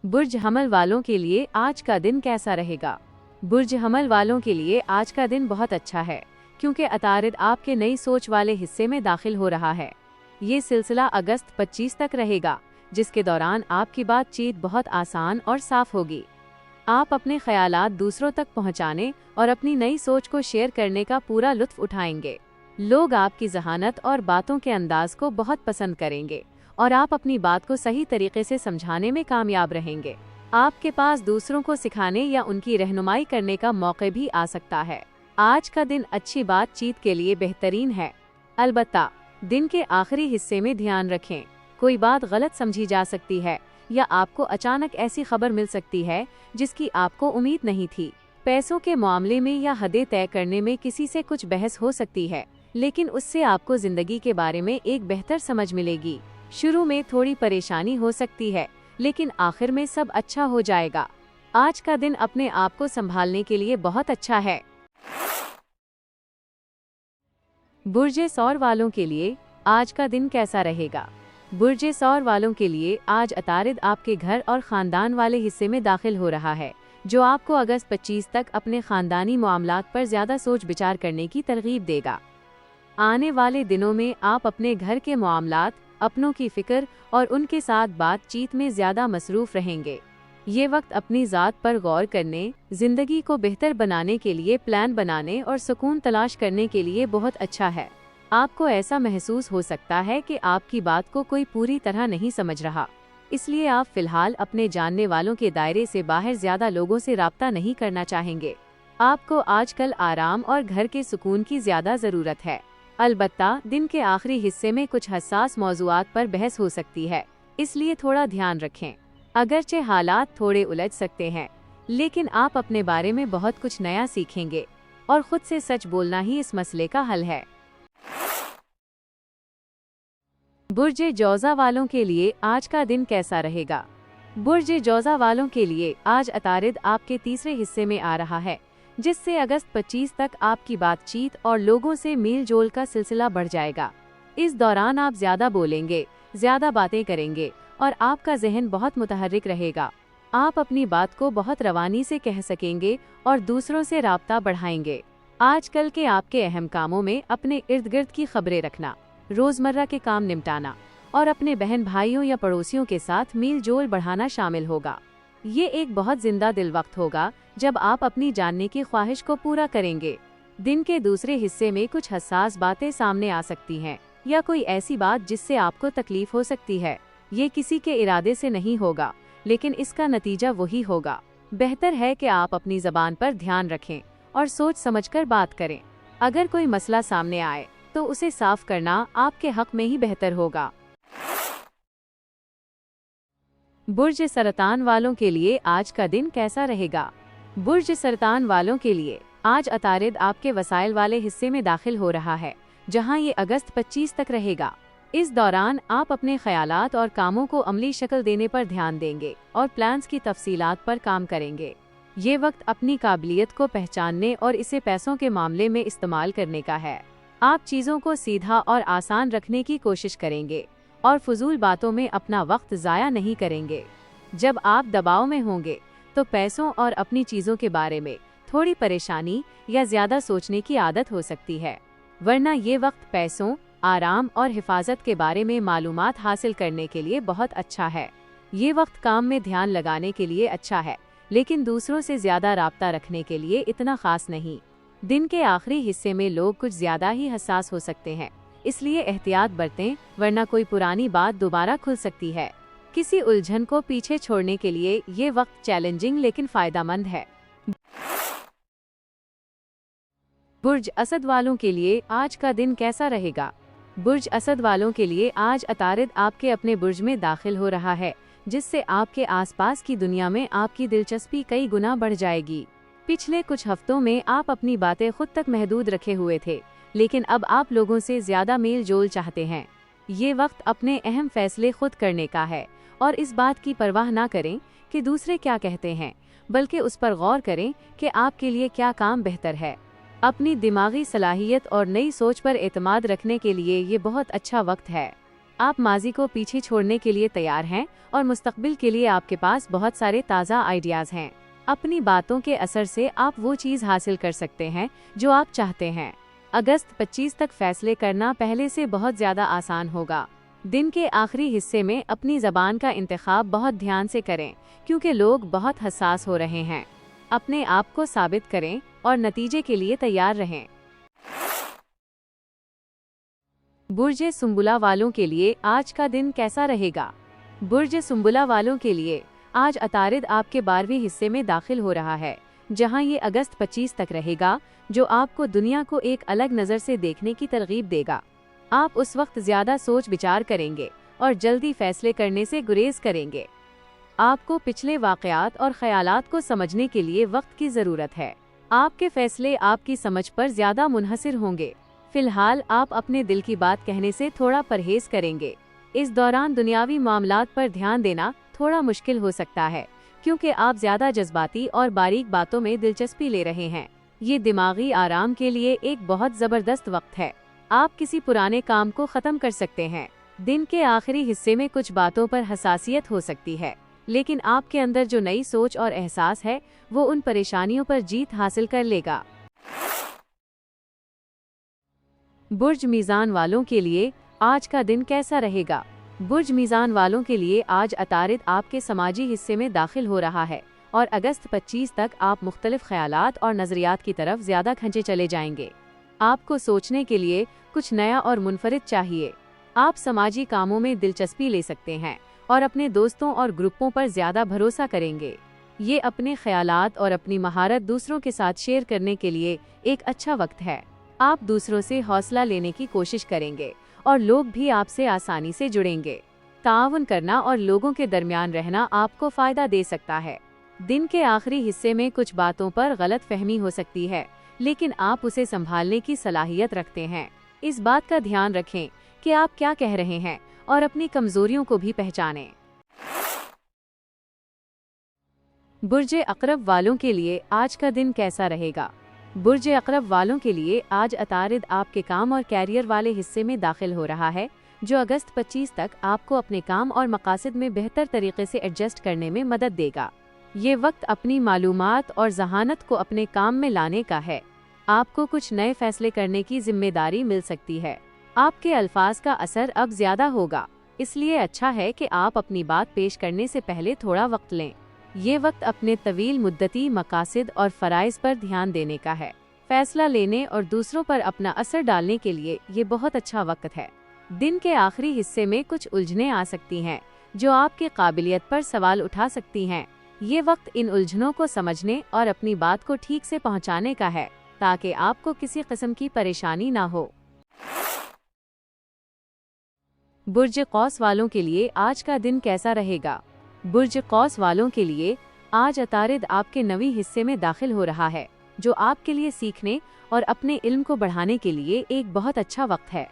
बुर्ज हमल वालों के लिए आज का दिन कैसा रहेगा? बुर्ज हमल वालों के लिए आज का दिन बहुत अच्छा है, क्योंकि अतारिद आपके नई सोच वाले हिस्से में दाखिल हो रहा है। ये सिलसिला अगस्त 25 तक रहेगा, जिसके दौरान आपकी बातचीत बहुत आसान और साफ होगी। आप अपने ख्यालात दूसरों तक पहुंचाने और अपनी नई सोच को शेयर करने का पूरा लुत्फ उठाएंगे। लोग आपकी ज़हानत और बातों के अंदाज को बहुत पसंद करेंगे और आप अपनी बात को सही तरीके से समझाने में कामयाब रहेंगे। आपके पास दूसरों को सिखाने या उनकी रहनुमाई करने का मौका भी आ सकता है। आज का दिन अच्छी बातचीत के लिए बेहतरीन है। अलबत्ता दिन के आखिरी हिस्से में ध्यान रखें, कोई बात गलत समझी जा सकती है या आपको अचानक ऐसी खबर मिल सकती है जिसकी आपको उम्मीद नहीं थी। पैसों के मामले में या हदें तय करने में किसी से कुछ बहस हो सकती है, लेकिन उससे आपको जिंदगी के बारे में एक बेहतर समझ मिलेगी। शुरू में थोड़ी परेशानी हो सकती है, लेकिन आखिर में सब अच्छा हो जाएगा। आज का दिन अपने आप को संभालने के लिए बहुत अच्छा है। बुर्ज सौर वालों के लिए आज का दिन कैसा रहेगा? बुर्ज सौर वालों के लिए आज अतारिद आपके घर और खानदान वाले हिस्से में दाखिल हो रहा है, जो आपको अगस्त 25 तक अपने खानदानी मामलात पर ज्यादा सोच विचार करने की तरगीब देगा। आने वाले दिनों में आप अपने घर के मामलात, अपनों की फिक्र और उनके साथ बातचीत में ज्यादा मसरूफ रहेंगे। ये वक्त अपनी ज़ात पर गौर करने, जिंदगी को बेहतर बनाने के लिए प्लान बनाने और सुकून तलाश करने के लिए बहुत अच्छा है। आपको ऐसा महसूस हो सकता है कि आपकी बात को कोई पूरी तरह नहीं समझ रहा, इसलिए आप फिलहाल अपने जानने वालों के दायरे से बाहर ज्यादा लोगों से राब्ता नहीं करना चाहेंगे। आपको आजकल आराम और घर के सुकून की ज्यादा ज़रूरत है। अलबत्ता दिन के आखिरी हिस्से में कुछ हसास मौज़ूआत पर बहस हो सकती है, इसलिए थोड़ा ध्यान रखें। अगरचे हालात थोड़े उलझ सकते हैं, लेकिन आप अपने बारे में बहुत कुछ नया सीखेंगे और खुद से सच बोलना ही इस मसले का हल है। बुर्ज जौज़ा वालों के लिए आज का दिन कैसा रहेगा? बुर्ज जौज़ा वालों के लिए आज अतारिद आपके तीसरे हिस्से में आ रहा है, जिससे अगस्त 25 तक आपकी बातचीत और लोगों से मेल जोल का सिलसिला बढ़ जाएगा। इस दौरान आप ज्यादा बोलेंगे, ज्यादा बातें करेंगे और आपका जहन बहुत मुतहर्रिक रहेगा। आप अपनी बात को बहुत रवानी से कह सकेंगे और दूसरों से राब्ता बढ़ाएंगे। आजकल के आपके अहम कामों में अपने इर्द गिर्द की खबरें रखना, रोजमर्रा के काम निपटाना और अपने बहन भाइयों या पड़ोसियों के साथ मेल जोल बढ़ाना शामिल होगा। ये एक बहुत जिंदा दिल वक्त होगा जब आप अपनी जानने की ख्वाहिश को पूरा करेंगे। दिन के दूसरे हिस्से में कुछ हसास बातें सामने आ सकती हैं या कोई ऐसी बात जिससे आपको तकलीफ हो सकती है। ये किसी के इरादे से नहीं होगा, लेकिन इसका नतीजा वही होगा। बेहतर है कि आप अपनी ज़बान पर ध्यान रखें और सोच समझकर बात करें। अगर कोई मसला सामने आए तो उसे साफ करना आपके हक में ही बेहतर होगा। बुर्ज सरतान वालों के लिए आज का दिन कैसा रहेगा? बुर्ज सरतान वालों के लिए आज अतारिद आपके वसाइल वाले हिस्से में दाखिल हो रहा है, जहां ये अगस्त 25 तक रहेगा। इस दौरान आप अपने ख्यालात और कामों को अमली शक्ल देने पर ध्यान देंगे और प्लान्स की तफसीलात पर काम करेंगे। ये वक्त अपनी काबिलियत को पहचानने और इसे पैसों के मामले में इस्तेमाल करने का है। आप चीज़ों को सीधा और आसान रखने की कोशिश करेंगे और फजूल बातों में अपना वक्त ज़ाया नहीं करेंगे। जब आप दबाव में होंगे तो पैसों और अपनी चीज़ों के बारे में थोड़ी परेशानी या ज़्यादा सोचने की आदत हो सकती है, वरना ये वक्त पैसों, आराम और हिफाजत के बारे में मालूमात हासिल करने के लिए बहुत अच्छा है। ये वक्त काम में ध्यान लगाने के लिए अच्छा है, लेकिन दूसरों से ज़्यादा राब्ता रखने के लिए इतना खास नहीं। दिन के आखिरी हिस्से में लोग कुछ ज़्यादा ही हसास हो सकते हैं, इसलिए एहतियात बरतें, वरना कोई पुरानी बात दोबारा खुल सकती है। किसी उलझन को पीछे छोड़ने के लिए ये वक्त चैलेंजिंग लेकिन फायदेमंद है। बुर्ज असद वालों के लिए आज का दिन कैसा रहेगा? बुर्ज असद वालों के लिए आज अतारिद आपके अपने बुर्ज में दाखिल हो रहा है, जिससे आपके आसपास की दुनिया में आपकी दिलचस्पी कई गुना बढ़ जाएगी। पिछले कुछ हफ्तों में आप अपनी बातें खुद तक महदूद रखे हुए थे, लेकिन अब आप लोगों से ज्यादा मेल जोल चाहते हैं। ये वक्त अपने अहम फैसले खुद करने का है और इस बात की परवाह ना करें कि दूसरे क्या कहते हैं, बल्कि उस पर गौर करें कि आपके लिए क्या काम बेहतर है। अपनी दिमागी सलाहियत और नई सोच पर एतमाद रखने के लिए ये बहुत अच्छा वक्त है। आप माजी को पीछे छोड़ने के लिए तैयार हैं और मुस्तकबिल के लिए आपके पास बहुत सारे ताज़ा आइडियाज़ हैं। अपनी बातों के असर से आप वो चीज़ हासिल कर सकते हैं जो आप चाहते हैं। अगस्त 25 तक फैसले करना पहले से बहुत ज़्यादा आसान होगा। दिन के आखिरी हिस्से में अपनी ज़बान का इंतखाब बहुत ध्यान से करें, क्योंकि लोग बहुत हसास हो रहे हैं। अपने आप को साबित करें और नतीजे के लिए तैयार रहें। बुर्ज सुंबुला वालों के लिए आज का दिन कैसा रहेगा? बुर्ज सुंबुला वालों के लिए आज अतारिद आपके 12वें हिस्से में दाखिल हो रहा है, जहां ये अगस्त 25 तक रहेगा, जो आपको दुनिया को एक अलग नज़र से देखने की तरगीब देगा। आप उस वक्त ज़्यादा सोच विचार करेंगे और जल्दी फैसले करने से गुरेज करेंगे। आपको पिछले वाक़यात और ख़यालात को समझने के लिए वक्त की ज़रूरत है। आपके फैसले आपकी समझ पर ज़्यादा मुनहसिर होंगे। फिलहाल आप अपने दिल की बात कहने से थोड़ा परहेज करेंगे। इस दौरान दुनियावी मामलात पर ध्यान देना थोड़ा मुश्किल हो सकता है, क्योंकि आप ज़्यादा जज्बाती और बारीक बातों में दिलचस्पी ले रहे हैं। ये दिमागी आराम के लिए एक बहुत ज़बरदस्त वक्त है। आप किसी पुराने काम को ख़त्म कर सकते हैं। दिन के आखिरी हिस्से में कुछ बातों पर हसासियत हो सकती है, लेकिन आपके अंदर जो नई सोच और एहसास है वो उन परेशानियों पर जीत हासिल कर लेगा। बुर्ज मीज़ान वालों के लिए आज का दिन कैसा रहेगा? बुर्ज मीज़ान वालों के लिए आज अतारिद आपके समाजी हिस्से में दाखिल हो रहा है और अगस्त 25 तक आप मुख्तलिफ ख्यालात और नज़रियात की तरफ ज़्यादा खंचे चले जाएंगे। आपको सोचने के लिए कुछ नया और मुनफरिद चाहिए। आप समाजी कामों में दिलचस्पी ले सकते हैं और अपने दोस्तों और ग्रुपों पर ज़्यादा भरोसा करेंगे। ये अपने ख्यालात और अपनी महारत दूसरों के साथ शेयर करने के लिए एक अच्छा वक्त है। आप दूसरों से हौसला लेने की कोशिश करेंगे और लोग भी आपसे आसानी से जुड़ेंगे। ताउन करना और लोगों के दरमियान रहना आपको फ़ायदा दे सकता है। दिन के आखिरी हिस्से में कुछ बातों पर गलत फहमी हो सकती है, लेकिन आप उसे संभालने की सलाहियत रखते हैं। इस बात का ध्यान रखें कि आप क्या कह रहे हैं और अपनी कमजोरियों को भी पहचानें। बुर्ज अक़रब वालों के लिए आज का दिन कैसा रहेगा? बुर्ज अक़रब वालों के लिए आज अतारिद आपके काम और कैरियर वाले हिस्से में दाखिल हो रहा है, जो अगस्त 25 तक आपको अपने काम और मकासद में बेहतर तरीके से एडजस्ट करने में मदद देगा। ये वक्त अपनी मालूमात और ज़हानत को अपने काम में लाने का है। आपको कुछ नए फैसले करने की जिम्मेदारी मिल सकती है। आपके अल्फाज का असर अब ज़्यादा होगा, इसलिए अच्छा है कि आप अपनी बात पेश करने से पहले थोड़ा वक्त लें। ये वक्त अपने तवील मुद्दती मकासद और फ़राइज़ पर ध्यान देने का है। फैसला लेने और दूसरों पर अपना असर डालने के लिए ये बहुत अच्छा वक्त है। दिन के आखिरी हिस्से में कुछ उलझनें आ सकती हैं, जो आपकी काबिलियत पर सवाल उठा सकती हैं। ये वक्त इन उलझनों को समझने और अपनी बात को ठीक से पहुंचाने का है, ताकि आपको किसी किस्म की परेशानी ना हो। बुर्ज कौस वालों के लिए आज का दिन कैसा रहेगा? बुर्ज कौस वालों के लिए आज अतारिद आपके नवी हिस्से में दाखिल हो रहा है, जो आपके लिए सीखने और अपने इल्म को बढ़ाने के लिए एक बहुत अच्छा वक्त है।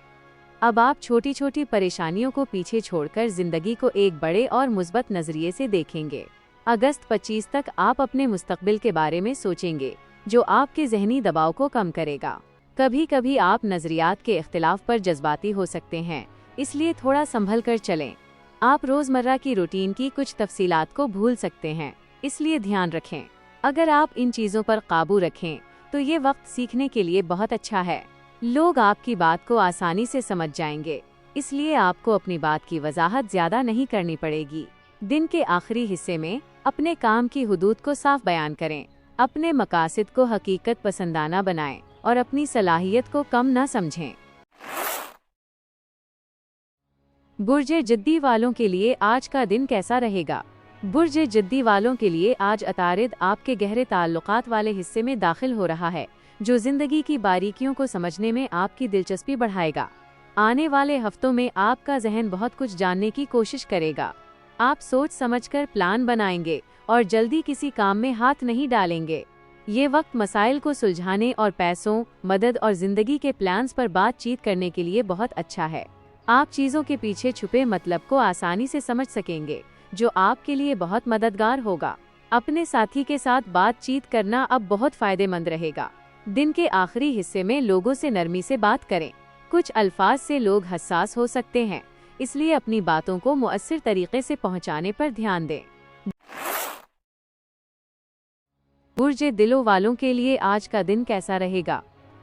अब आप छोटी छोटी परेशानियों को पीछे छोड़कर जिंदगी को एक बड़े और मुस्बत नजरिए से देखेंगे। अगस्त 25 तक आप अपने मुस्तकबिल के बारे में सोचेंगे, जो आपके जहनी दबाव को कम करेगा। कभी कभी आप नजरियात के इख्तिलाफ पर जज्बाती हो सकते हैं, इसलिए थोड़ा संभल कर चलें। आप रोजमर्रा की रूटीन की कुछ तफसीलात को भूल सकते हैं, इसलिए ध्यान रखें। अगर आप इन चीज़ों पर काबू रखें तो ये वक्त सीखने के लिए बहुत अच्छा है। लोग आपकी बात को आसानी से समझ जाएंगे, इसलिए आपको अपनी बात की वजाहत ज़्यादा नहीं करनी पड़ेगी। दिन के आखिरी हिस्से में अपने काम की हुदूद को साफ बयान करें। अपने मकासद को हकीकत पसंदाना बनाएं और अपनी सलाहियत को कम न समझें। बुर्ज जिद्दी वालों के लिए आज का दिन कैसा रहेगा? बुर्ज जिद्दी वालों के लिए आज अतारिद आपके गहरे ताल्लुकात वाले हिस्से में दाखिल हो रहा है, जो जिंदगी की बारीकियों को समझने में आपकी दिलचस्पी बढ़ाएगा। आने वाले हफ्तों में आपका जहन बहुत कुछ जानने की कोशिश करेगा। आप सोच समझकर प्लान बनाएंगे और जल्दी किसी काम में हाथ नहीं डालेंगे। ये वक्त मसाइल को सुलझाने और पैसों, मदद और जिंदगी के प्लान्स पर बातचीत करने के लिए बहुत अच्छा है। आप चीज़ों के पीछे छुपे मतलब को आसानी से समझ सकेंगे, जो आपके लिए बहुत मददगार होगा। अपने साथी के साथ बातचीत करना अब बहुत फायदेमंद रहेगा। दिन के आखिरी हिस्से में लोगों से नरमी से बात करें। कुछ अल्फाज से लोग हसास हो सकते हैं, اس لیے اپنی باتوں کو مؤثر طریقے سے پہنچانے پر دھیان دیں۔ برج دلو والوں کے لیے آج کا دن کیسا رہے گا؟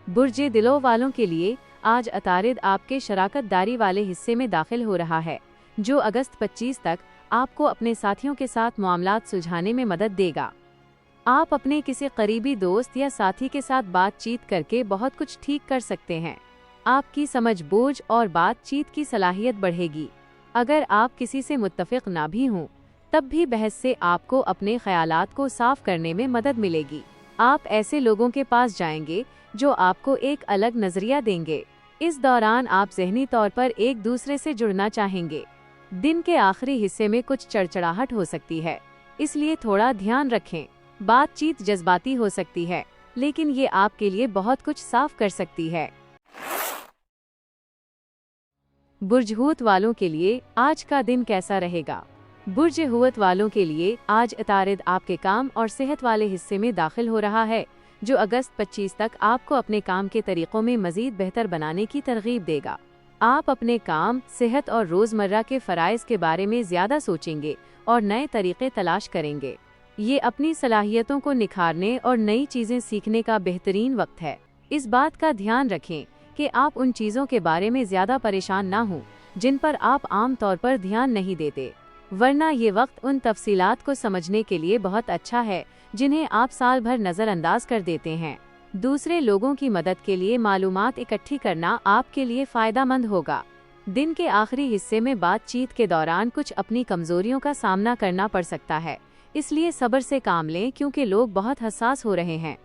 برج دلو والوں کے لیے آج عطارد آپ کے شراکت داری والے حصے میں داخل ہو رہا ہے، جو اگست 25 تک آپ کو اپنے ساتھیوں کے ساتھ معاملات سلجھانے میں مدد دے گا۔ آپ اپنے کسی قریبی دوست یا ساتھی کے ساتھ بات چیت کر کے بہت کچھ ٹھیک کر سکتے ہیں۔ آپ کی سمجھ بوجھ اور بات چیت کی صلاحیت بڑھے گی۔ اگر آپ کسی سے متفق نہ بھی ہوں، تب بھی بحث سے آپ کو اپنے خیالات کو صاف کرنے میں مدد ملے گی۔ آپ ایسے لوگوں کے پاس جائیں گے جو آپ کو ایک الگ نظریہ دیں گے۔ اس دوران آپ ذہنی طور پر ایک دوسرے سے جڑنا چاہیں گے۔ دن کے آخری حصے میں کچھ چڑچڑاہٹ ہو سکتی ہے، اس لیے تھوڑا دھیان رکھیں۔ بات چیت جذباتی ہو سکتی ہے، لیکن یہ آپ کے لیے بہت کچھ صاف کر سکتی ہے۔ برج حوت والوں کے لیے آج کا دن کیسا رہے گا؟ برج حوت والوں کے لیے آج عطارد آپ کے کام اور صحت والے حصے میں داخل ہو رہا ہے، جو اگست 25 تک آپ کو اپنے کام کے طریقوں میں مزید بہتر بنانے کی ترغیب دے گا۔ آپ اپنے کام، صحت اور روزمرہ کے فرائض کے بارے میں زیادہ سوچیں گے اور نئے طریقے تلاش کریں گے۔ یہ اپنی صلاحیتوں کو نکھارنے اور نئی چیزیں سیکھنے کا بہترین وقت ہے۔ اس بات کا دھیان رکھیں کہ آپ ان چیزوں کے بارے میں زیادہ پریشان نہ ہوں جن پر آپ عام طور پر دھیان نہیں دیتے، ورنہ یہ وقت ان تفصیلات کو سمجھنے کے لیے بہت اچھا ہے جنہیں آپ سال بھر نظر انداز کر دیتے ہیں۔ دوسرے لوگوں کی مدد کے لیے معلومات اکٹھی کرنا آپ کے لیے فائدہ مند ہوگا۔ دن کے آخری حصے میں بات چیت کے دوران کچھ اپنی کمزوریوں کا سامنا کرنا پڑ سکتا ہے، اس لیے صبر سے کام لیں کیونکہ لوگ بہت حساس ہو رہے ہیں۔